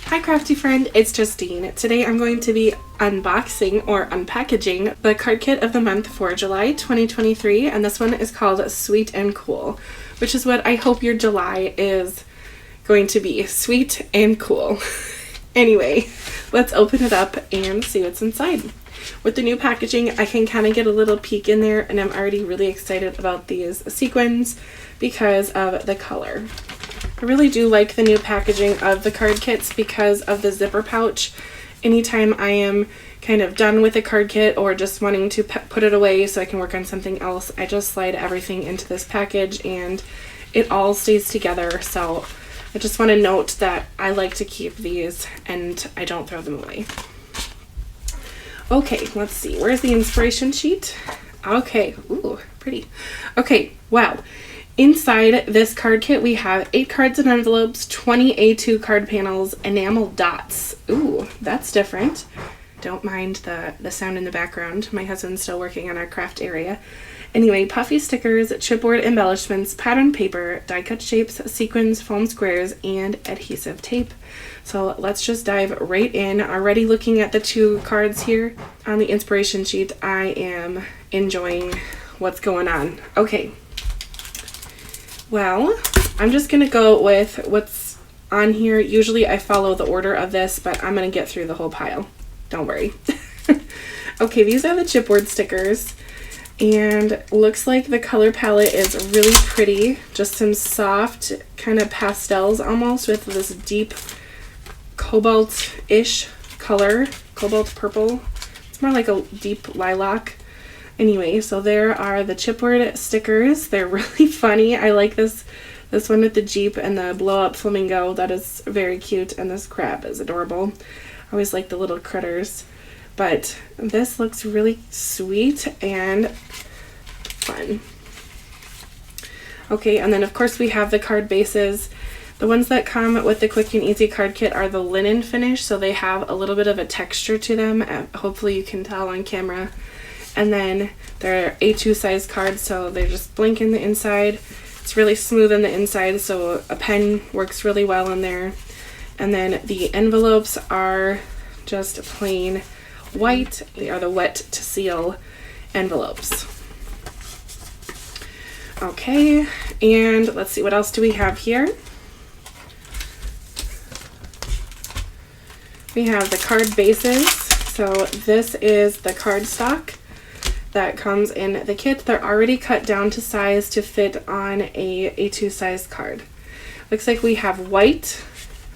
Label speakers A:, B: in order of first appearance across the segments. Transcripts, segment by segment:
A: Hi crafty friend, it's Justine. Today I'm going to be unboxing or unpackaging the card kit of the month for July 2023, and this one is called Sweet and Cool, which is what I hope your July is going to be, sweet and cool. Anyway, let's open it up and see what's inside. With the new packaging, I can kind of get a little peek in there, and I'm already really excited about these sequins because of the color. I really do like the new packaging of the card kits because of the zipper pouch. Anytime I am kind of done with a card kit or just wanting to put it away so I can work on something else, I just slide everything into this package and it all stays together. So I just want to note that I like to keep these and I don't throw them away. Okay, let's see. Where's the inspiration sheet? Okay, ooh, pretty. Okay, wow. Inside this card kit, we have 8 cards and envelopes, 20 A2 card panels, enamel dots. Ooh, that's different. Don't mind the sound in the background. My husband's still working on our craft area. Anyway, puffy stickers, chipboard embellishments, pattern paper, die cut shapes, sequins, foam squares, and adhesive tape. So let's just dive right in. Already looking at the 2 cards here on the inspiration sheet, I am enjoying what's going on. Okay. Well, I'm just going to go with what's on here. Usually I follow the order of this, but I'm going to get through the whole pile. Don't worry. Okay, these are the chipboard stickers. And looks like the color palette is really pretty. Just some soft kind of pastels almost with this deep cobalt-ish color. Cobalt purple. It's more like a deep lilac. Anyway, so there are the chipboard stickers. They're really funny. I like this one with the Jeep and the blow-up flamingo. That is very cute, and this crab is adorable. I always like the little critters. But this looks really sweet and fun. Okay, and then of course we have the card bases. The ones that come with the Quick and Easy card kit are the linen finish, so they have a little bit of a texture to them. Hopefully you can tell on camera. And then they're A2 size cards, so they just blink in the inside. It's really smooth in the inside, so a pen works really well in there. And then the envelopes are just plain white. They are the wet to seal envelopes. Okay, and let's see, what else do we have here? We have the card bases. So this is the card stock that comes in the kit. They're already cut down to size to fit on a A2 size card. Looks like we have white,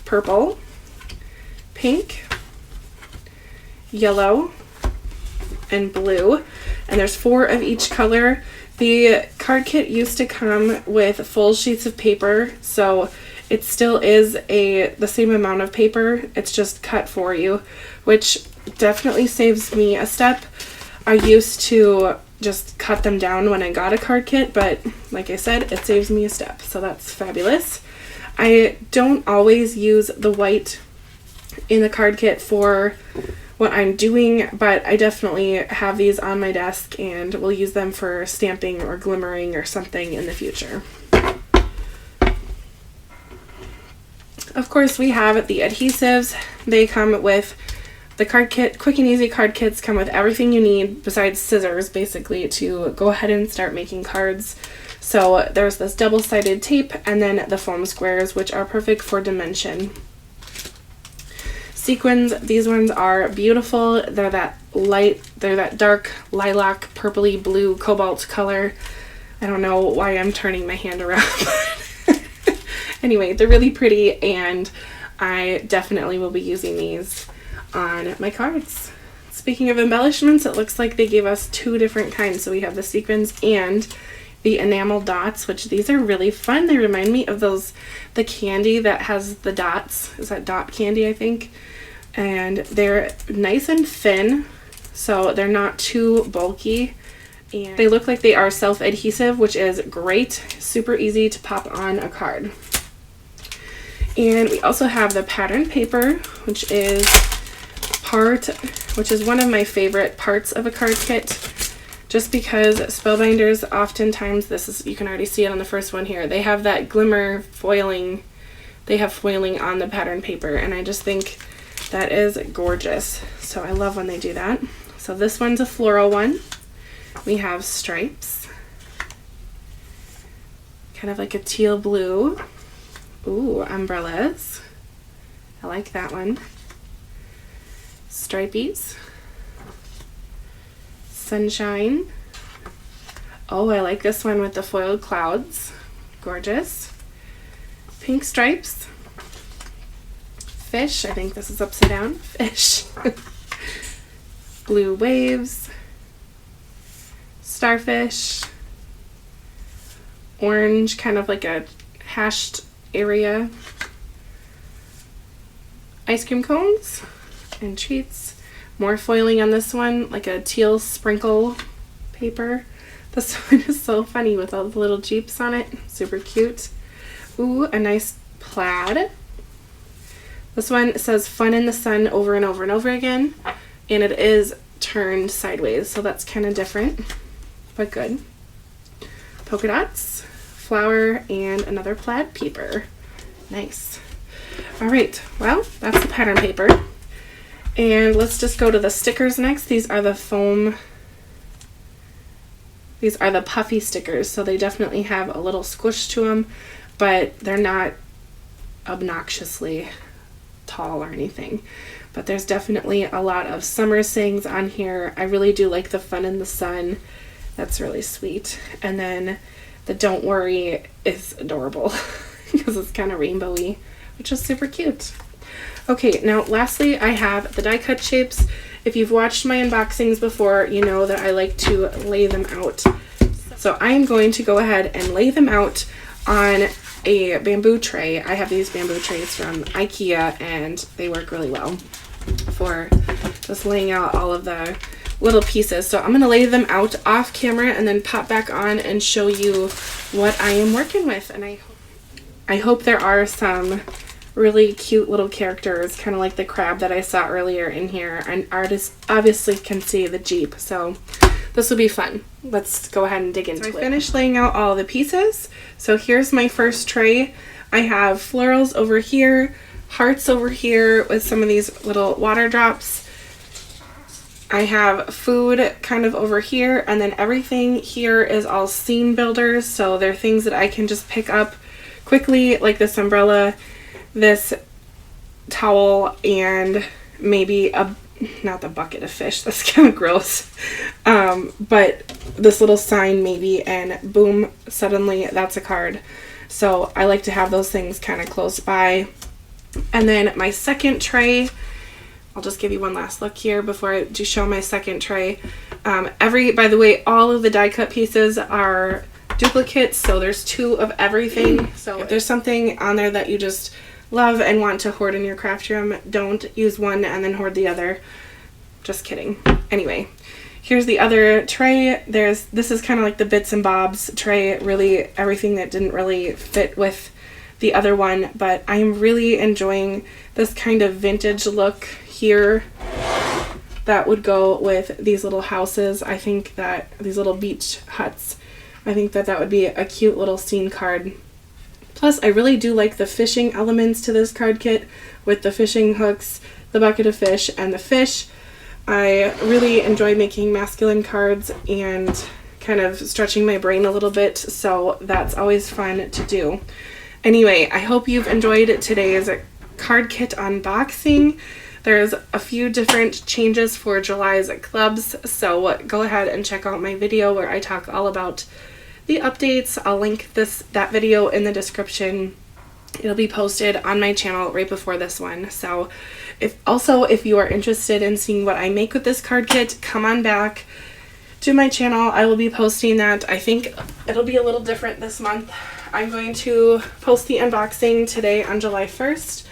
A: purple, pink, yellow, and blue, and there's 4 of each color. The card kit used to come with full sheets of paper, so it still is the same amount of paper. It's just cut for you, which definitely saves me a step. I used to just cut them down when I got a card kit, but like I said, it saves me a step, so that's fabulous. I don't always use the white in the card kit for what I'm doing, but I definitely have these on my desk and will use them for stamping or glimmering or something in the future. Of course, we have the adhesives. They come with the card kit. Quick and Easy card kits come with everything you need besides scissors, basically, to go ahead and start making cards. So there's this double-sided tape and then the foam squares, which are perfect for dimension. Sequins, these ones are beautiful. They're that dark lilac, purpley blue cobalt color. I don't know why I'm turning my hand around. Anyway, they're really pretty, and I definitely will be using these on my cards. Speaking of embellishments, it looks like they gave us 2 different kinds. So we have the sequins and the enamel dots, which these are really fun. They remind me of the candy that has the dots. Is that dot candy, I think? And they're nice and thin, so they're not too bulky. And they look like they are self-adhesive, which is great. Super easy to pop on a card. And we also have the pattern paper, which is one of my favorite parts of a card kit. just because Spellbinders, oftentimes, you can already see it on the first one here, they have that glimmer foiling they have foiling on the pattern paper, and I just think that is gorgeous. So I love when they do that. So this one's a floral one. We have stripes, kind of like a teal blue. Ooh, umbrellas. I like that one. Stripies. Sunshine. Oh, I like this one with the foiled clouds. Gorgeous. Pink stripes. Fish. I think this is upside down. Fish. Blue waves. Starfish. Orange, kind of like a hashed area. Ice cream cones and treats. More foiling on this one, like a teal sprinkle paper. This one is so funny with all the little Jeeps on it. Super cute. Ooh, a nice plaid. This one says fun in the sun over and over and over again. And it is turned sideways, so that's kind of different, but good. Polka dots, flower, and another plaid paper. Nice. All right, well, that's the pattern paper. And let's just go to the stickers next. These are the foam, these are the puffy stickers, so they definitely have a little squish to them, but they're not obnoxiously tall or anything. But there's definitely a lot of summer sayings on here. I really do like the fun in the sun. That's really sweet. And then the don't worry is adorable because it's kind of rainbowy, which is super cute. Okay, now lastly, I have the die cut shapes. If you've watched my unboxings before, you know that I like to lay them out. So I am going to go ahead and lay them out on a bamboo tray. I have these bamboo trays from IKEA and they work really well for just laying out all of the little pieces. So I'm going to lay them out off camera and then pop back on and show you what I am working with. And I hope there are some really cute little characters, kind of like the crab that I saw earlier in here. And artists obviously can see the Jeep, so this will be fun. Let's go ahead and dig into it. I finished laying out all the pieces. So here's my first tray. I have florals over here, hearts over here with some of these little water drops. I have food kind of over here, and then everything here is all scene builders, so they're things that I can just pick up quickly, like this umbrella, this towel, and maybe not the bucket of fish, that's kind of gross, but this little sign maybe, and boom, suddenly that's a card. So I like to have those things kind of close by. And then my second tray, I'll just give you one last look here before I do show my second tray. By the way, all of the die cut pieces are duplicates, so there's 2 of everything. So if there's something on there that you just love and want to hoard in your craft room, don't use one and then hoard the other. Just kidding. Anyway, here's the other tray. This is kind of like the bits and bobs tray, really everything that didn't really fit with the other one, but I'm really enjoying this kind of vintage look here that would go with these little houses. I think that these little beach huts, I think that would be a cute little scene card. Plus, I really do like the fishing elements to this card kit with the fishing hooks, the bucket of fish, and the fish. I really enjoy making masculine cards and kind of stretching my brain a little bit, so that's always fun to do. Anyway, I hope you've enjoyed today's card kit unboxing. There's a few different changes for July's clubs, so go ahead and check out my video where I talk all about the updates. I'll link that video in the description. It'll be posted on my channel right before this one. So if you are interested in seeing what I make with this card kit, come on back to my channel. I will be posting that. I think it'll be a little different this month. I'm going to post the unboxing today on July 1st,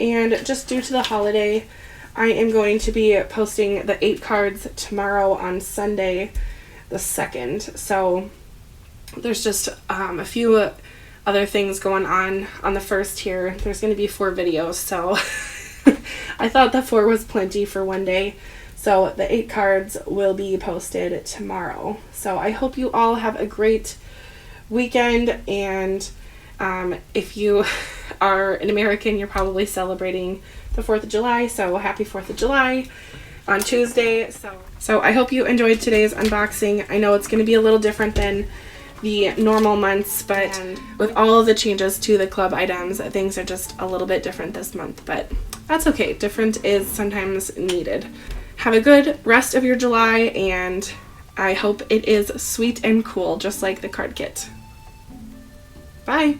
A: and just due to the holiday, I am going to be posting the 8 cards tomorrow on Sunday the 2nd. So there's just a few other things going on the 1st here. There's going to be 4 videos, so I thought that 4 was plenty for one day. So the 8 cards will be posted tomorrow. So I hope you all have a great weekend, and if you are an American, you're probably celebrating the 4th of July, so happy 4th of July on Tuesday. So I hope you enjoyed today's unboxing. I know it's going to be a little different than the normal months, but with all of the changes to the club items, things are just a little bit different this month, but that's okay. Different is sometimes needed. Have a good rest of your July, and I hope it is sweet and cool, just like the card kit. Bye!